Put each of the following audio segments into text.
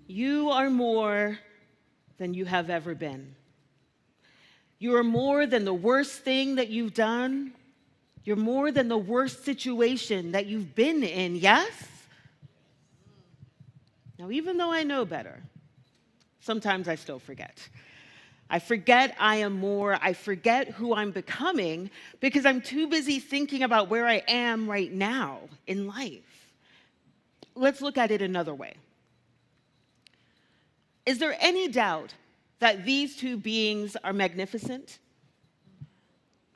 You are more than you have ever been. You are more than the worst thing that you've done. You're more than the worst situation that you've been in, yes? Now, even though I know better, sometimes I still forget. I forget I am more. I forget who I'm becoming because I'm too busy thinking about where I am right now in life. Let's look at it another way. Is there any doubt that these two beings are magnificent?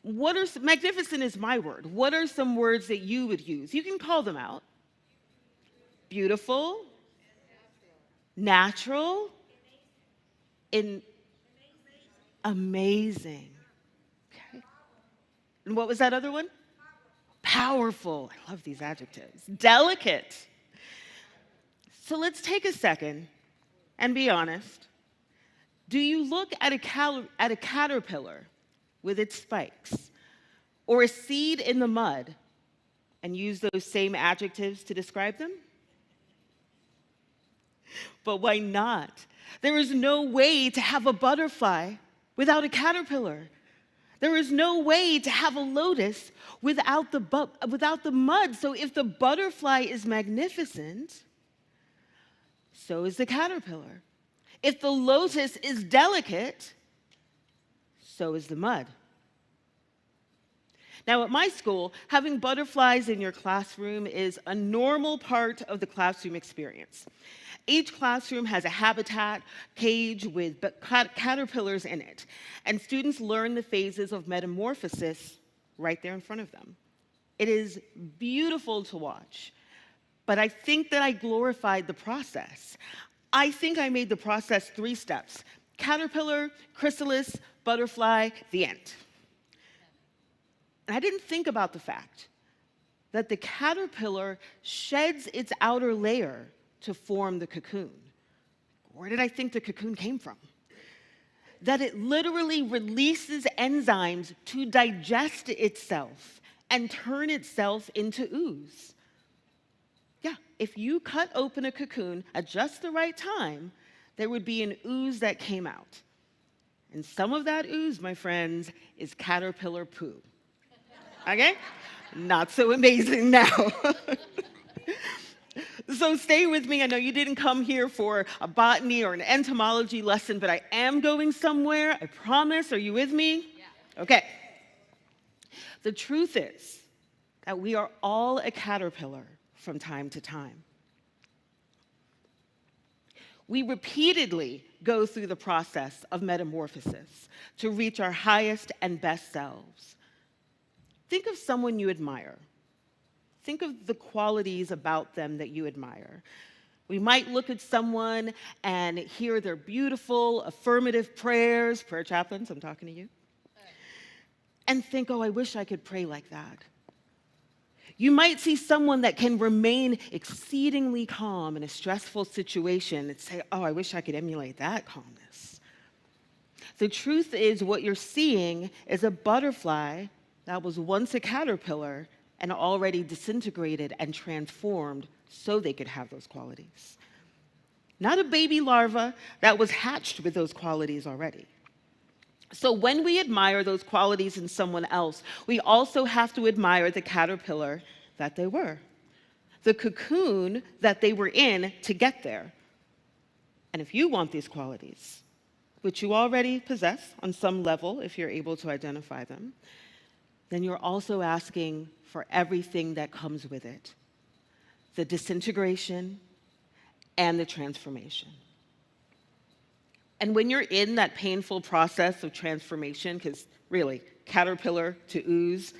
Magnificent is my word. What are some words that you would use? You can call them out. Beautiful, natural, amazing. Okay. And what was that other one? Powerful. I love these adjectives. Delicate. So let's take a second and be honest. Do you look at a caterpillar with its spikes or a seed in the mud and use those same adjectives to describe them? But why not? There is no way to have a butterfly without a caterpillar. There is no way to have a lotus without the mud. So if the butterfly is magnificent, so is the caterpillar. If the lotus is delicate, so is the mud. Now, at my school, having butterflies in your classroom is a normal part of the classroom experience. Each classroom has a habitat cage with caterpillars in it, and students learn the phases of metamorphosis right there in front of them. It is beautiful to watch, but I think that I glorified the process. I think I made the process 3 steps: caterpillar, chrysalis, butterfly, the end. And I didn't think about the fact that the caterpillar sheds its outer layer to form the cocoon. Where did I think the cocoon came from? That it literally releases enzymes to digest itself and turn itself into ooze. Yeah, if you cut open a cocoon at just the right time, there would be an ooze that came out. And some of that ooze, my friends, is caterpillar poo. Okay? Not so amazing now. So stay with me. I know you didn't come here for a botany or an entomology lesson, but I am going somewhere. I promise. Are you with me? Yeah. Okay. The truth is that we are all a caterpillar from time to time. We repeatedly go through the process of metamorphosis to reach our highest and best selves. Think of someone you admire. Think of the qualities about them that you admire. We might look at someone and hear their beautiful, affirmative prayers, prayer chaplains, I'm talking to you, and think, oh, I wish I could pray like that. You might see someone that can remain exceedingly calm in a stressful situation and say, oh, I wish I could emulate that calmness. The truth is, what you're seeing is a butterfly that was once a caterpillar and already disintegrated and transformed so they could have those qualities. Not a baby larva that was hatched with those qualities already. So when we admire those qualities in someone else, we also have to admire the caterpillar that they were, the cocoon that they were in to get there. And if you want these qualities, which you already possess on some level if you're able to identify them, then you're also asking for everything that comes with it, the disintegration and the transformation. And when you're in that painful process of transformation, because really, caterpillar to ooze,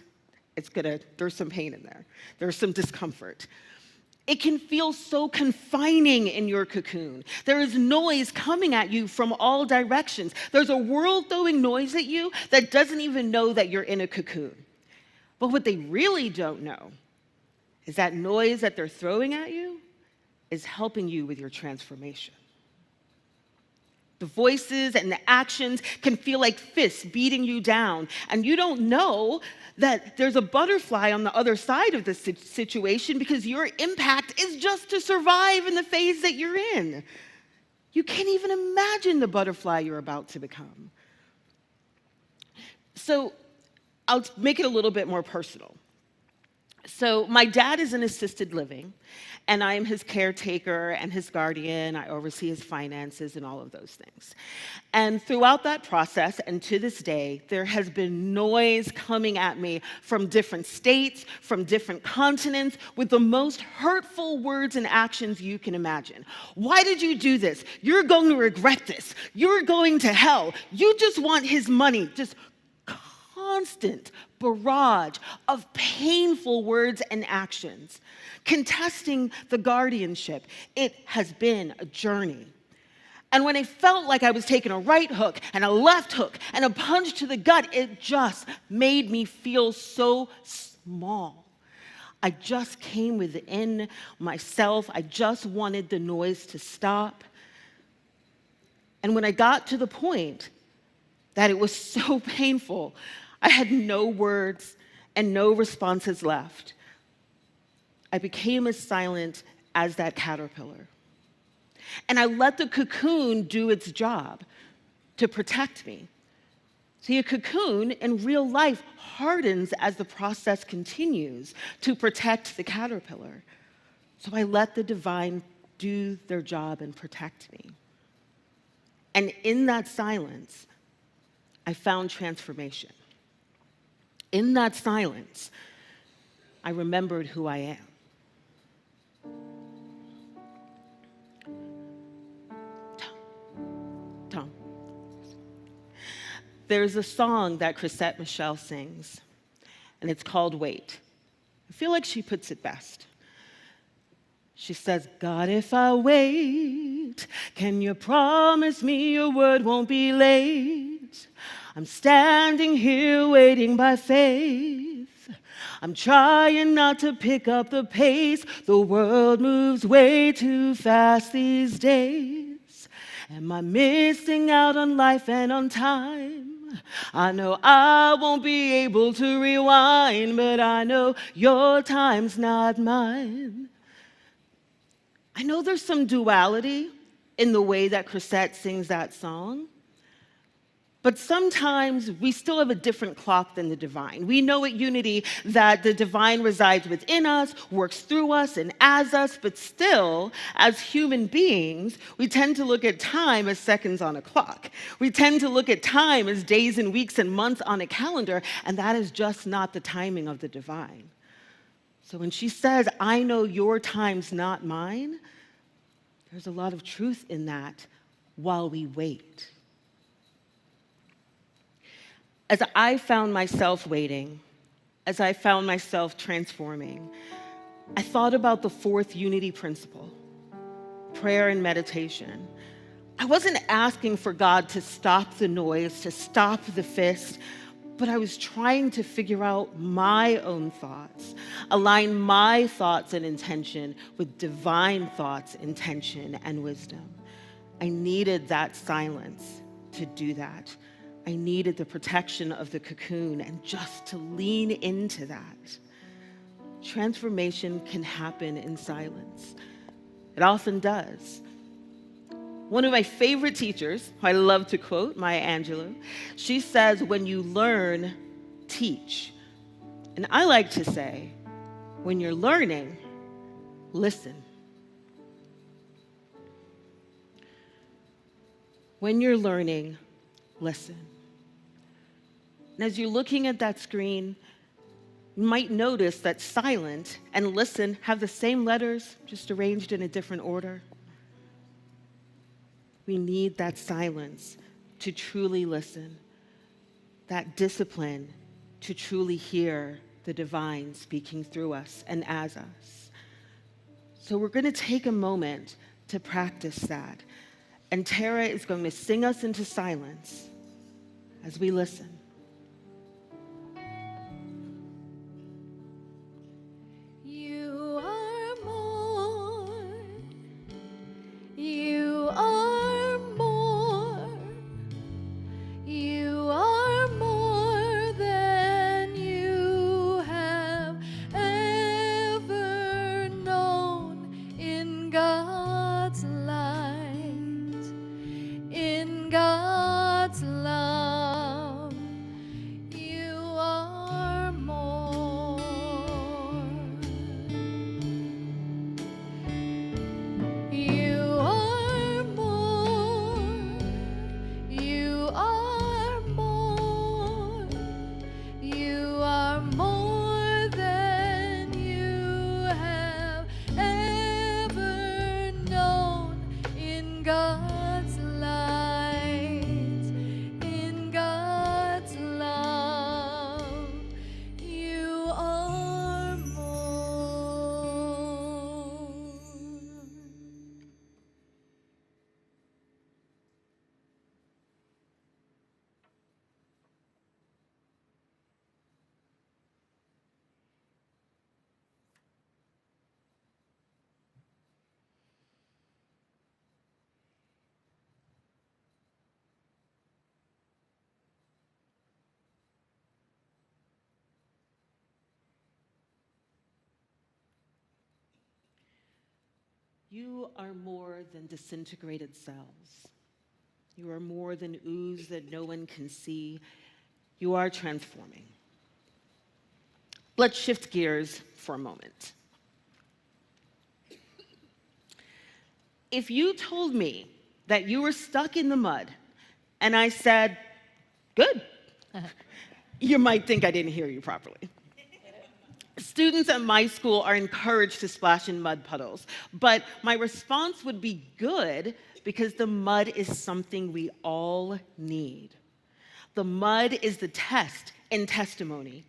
there's some pain in there. There's some discomfort. It can feel so confining in your cocoon. There is noise coming at you from all directions. There's a world throwing noise at you that doesn't even know that you're in a cocoon. But what they really don't know is that noise that they're throwing at you is helping you with your transformation. The voices and the actions can feel like fists beating you down, and you don't know that there's a butterfly on the other side of the situation because your impact is just to survive in the phase that you're in. You can't even imagine the butterfly you're about to become. So I'll make it a little bit more personal. So my dad is in assisted living, and I am his caretaker and his guardian. I oversee his finances and all of those things. And throughout that process, and to this day, there has been noise coming at me from different states, from different continents, with the most hurtful words and actions you can imagine. Why did you do this? You're going to regret this. You're going to hell. You just want his money. Just constant barrage of painful words and actions. Contesting the guardianship, it has been a journey. And when I felt like I was taking a right hook and a left hook and a punch to the gut, it just made me feel so small. I just came within myself. I just wanted the noise to stop. And when I got to the point that it was so painful, I had no words and no responses left. I became as silent as that caterpillar. And I let the cocoon do its job to protect me. See, a cocoon in real life hardens as the process continues to protect the caterpillar. So I let the divine do their job and protect me. And in that silence, I found transformation. In that silence, I remembered who I am. Tom. There's a song that Chrisette Michelle sings, and it's called Wait. I feel like she puts it best. She says, God, if I wait, can you promise me your word won't be late? I'm standing here waiting by faith. I'm trying not to pick up the pace. The world moves way too fast these days. Am I missing out on life and on time? I know I won't be able to rewind, but I know your time's not mine. I know there's some duality in the way that Chrisette sings that song, but sometimes we still have a different clock than the divine. We know at Unity that the divine resides within us, works through us, and as us, but still, as human beings, we tend to look at time as seconds on a clock. We tend to look at time as days and weeks and months on a calendar, and that is just not the timing of the divine. So when she says, I know your time's not mine, there's a lot of truth in that while we wait. As I found myself waiting, as I found myself transforming, I thought about the fourth unity principle, prayer and meditation. I wasn't asking for God to stop the noise, to stop the fist, but I was trying to figure out my own thoughts, align my thoughts and intention with divine thoughts, intention, and wisdom. I needed that silence to do that. I needed the protection of the cocoon and just to lean into that. Transformation can happen in silence. It often does. One of my favorite teachers, who I love to quote, Maya Angelou, she says, when you learn, teach. And I like to say, when you're learning, listen. When you're learning, listen. And as you're looking at that screen, you might notice that silent and listen have the same letters, just arranged in a different order. We need that silence to truly listen, that discipline to truly hear the divine speaking through us and as us. So we're going to take a moment to practice that. And Tara is going to sing us into silence as we listen. You are more. You are more. You are more than you have ever known in God's light. God's love. You are more. You are more. You are more. You are more than you have ever known. In God's light, in God's love, you are more. You are more than disintegrated cells. You are more than ooze that no one can see. You are transforming. Let's shift gears for a moment. If you told me that you were stuck in the mud and I said, good, you might think I didn't hear you properly. Students at my school are encouraged to splash in mud puddles, but my response would be good because the mud is something we all need. The mud is the test and testimony.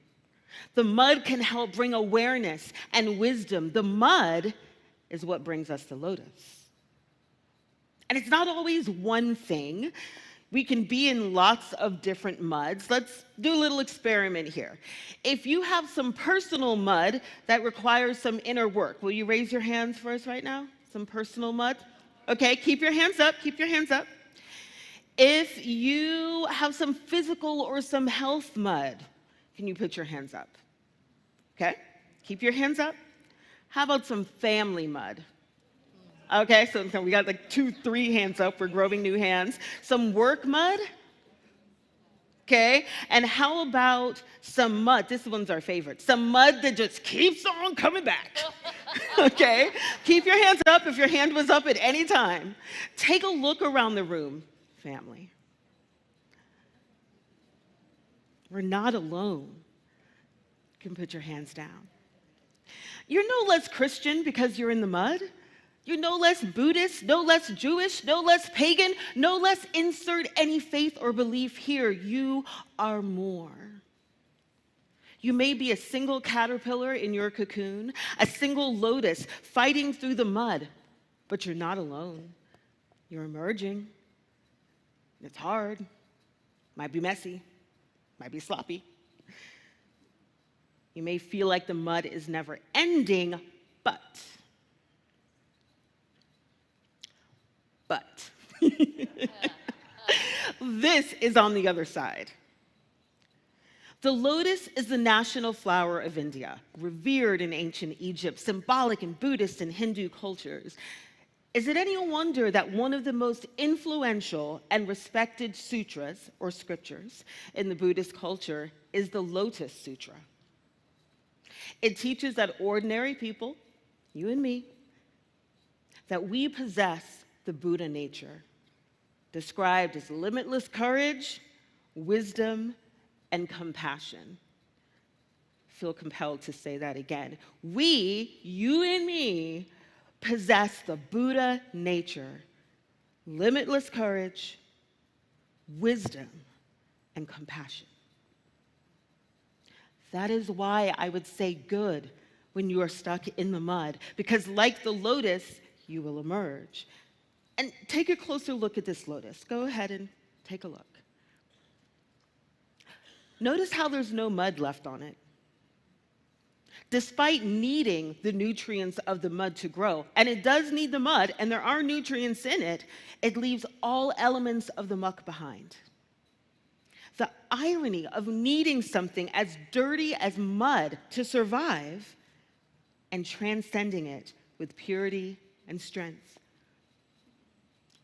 The mud can help bring awareness and wisdom. The mud is what brings us to Lotus. And it's not always one thing. We can be in lots of different muds. Let's do a little experiment here. If you have some personal mud that requires some inner work, will you raise your hands for us right now? Some personal mud? Okay, keep your hands up, keep your hands up. If you have some physical or some health mud, can you put your hands up? Okay, keep your hands up. How about some family mud? Okay, so we got like 2, 3 hands up. We're growing new hands. Some work mud. Okay, and how about some mud? This one's our favorite. Some mud that just keeps on coming back. Okay, keep your hands up if your hand was up at any time. Take a look around the room, family. We're not alone. You can put your hands down. You're no less Christian because you're in the mud. You're no less Buddhist, no less Jewish, no less pagan, no less insert any faith or belief here. You are more. You may be a single caterpillar in your cocoon, a single lotus fighting through the mud, but you're not alone. You're emerging. It's hard. Might be messy. Might be sloppy. You may feel like the mud is never ending, but this is on the other side. The lotus is the national flower of India, revered in ancient Egypt, symbolic in Buddhist and Hindu cultures. Is it any wonder that one of the most influential and respected sutras, or scriptures, in the Buddhist culture is the Lotus Sutra? It teaches that ordinary people, you and me, that we possess the Buddha nature, described as limitless courage, wisdom, and compassion. Feel compelled to say that again. We, you and me, possess the Buddha nature, limitless courage, wisdom, and compassion. That is why I would say good when you are stuck in the mud, because like the lotus, you will emerge. And take a closer look at this lotus. Go ahead and take a look. Notice how there's no mud left on it. Despite needing the nutrients of the mud to grow, and it does need the mud, and there are nutrients in it, it leaves all elements of the muck behind. The irony of needing something as dirty as mud to survive and transcending it with purity and strength.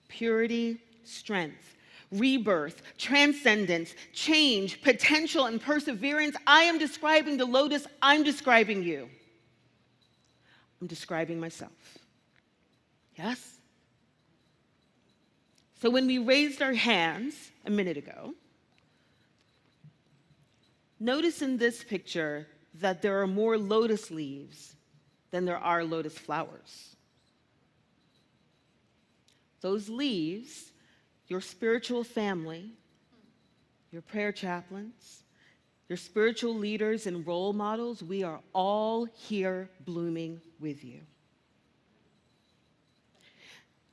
Purity, strength. rebirth, transcendence, change, potential, and perseverance. I am describing the lotus. I'm describing you. I'm describing myself. Yes? So when we raised our hands a minute ago, notice in this picture that there are more lotus leaves than there are lotus flowers. Those leaves, your spiritual family, your prayer chaplains, your spiritual leaders and role models, we are all here blooming with you.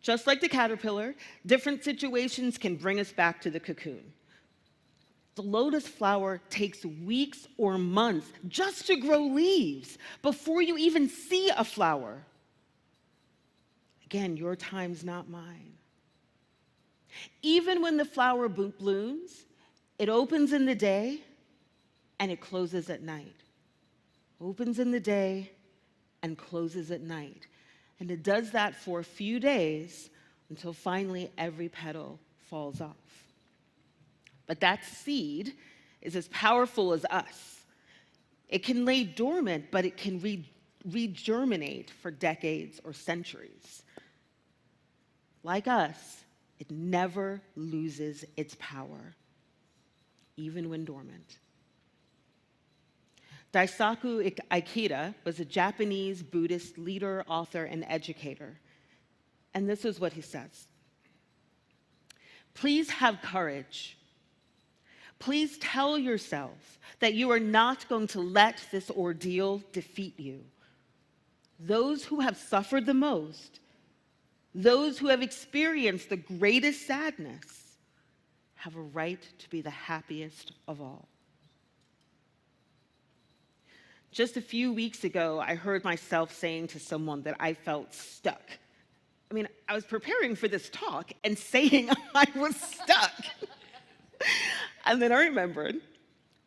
Just like the caterpillar, different situations can bring us back to the cocoon. The lotus flower takes weeks or months just to grow leaves before you even see a flower. Again, your time's not mine. Even when the flower blooms, it opens in the day and it closes at night. Opens in the day and closes at night. And it does that for a few days until finally every petal falls off. But that seed is as powerful as us. It can lay dormant, but it can regerminate for decades or centuries. Like us, it never loses its power, even when dormant. Daisaku Ikeda was a Japanese Buddhist leader, author, and educator. And this is what he says. Please have courage. Please tell yourself that you are not going to let this ordeal defeat you. Those who have suffered the most, those who have experienced the greatest sadness, have a right to be the happiest of all. Just a few weeks ago, I heard myself saying to someone that I felt stuck. I mean, I was preparing for this talk and saying I was stuck. And then I remembered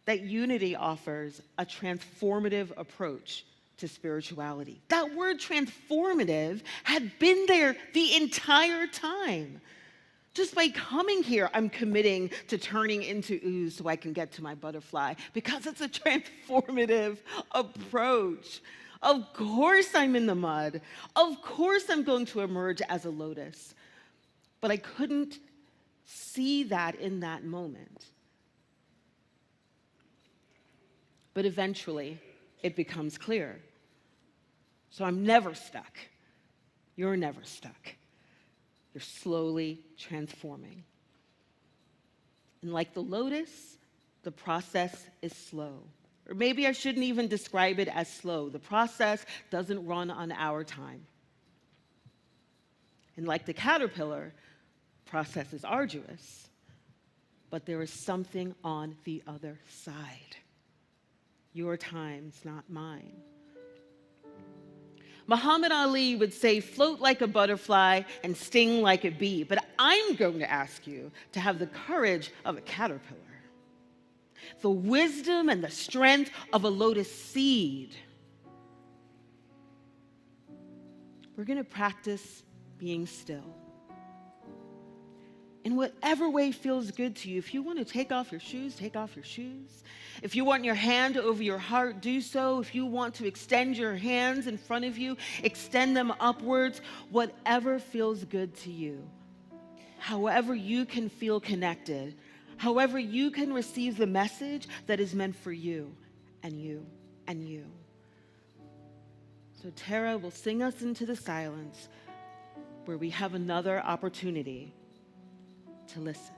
that Unity offers a transformative approach to spirituality. That word transformative had been there the entire time. Just by coming here, I'm committing to turning into ooze so I can get to my butterfly, because it's a transformative approach. Of course I'm in the mud. Of course I'm going to emerge as a lotus. But I couldn't see that in that moment. But eventually, it becomes clear. So I'm never stuck. You're never stuck. You're slowly transforming. And like the lotus, the process is slow. Or maybe I shouldn't even describe it as slow. The process doesn't run on our time. And like the caterpillar, the process is arduous, but there is something on the other side. Your time's not mine. Muhammad Ali would say, float like a butterfly and sting like a bee. But I'm going to ask you to have the courage of a caterpillar, the wisdom and the strength of a lotus seed. We're going to practice being still. In whatever way feels good to you. If you want to take off your shoes, take off your shoes. If you want your hand over your heart, do so. If you want to extend your hands in front of you, extend them upwards. Whatever feels good to you. However you can feel connected. However you can receive the message that is meant for you and you and you. So Tara will sing us into the silence where we have another opportunity to listen.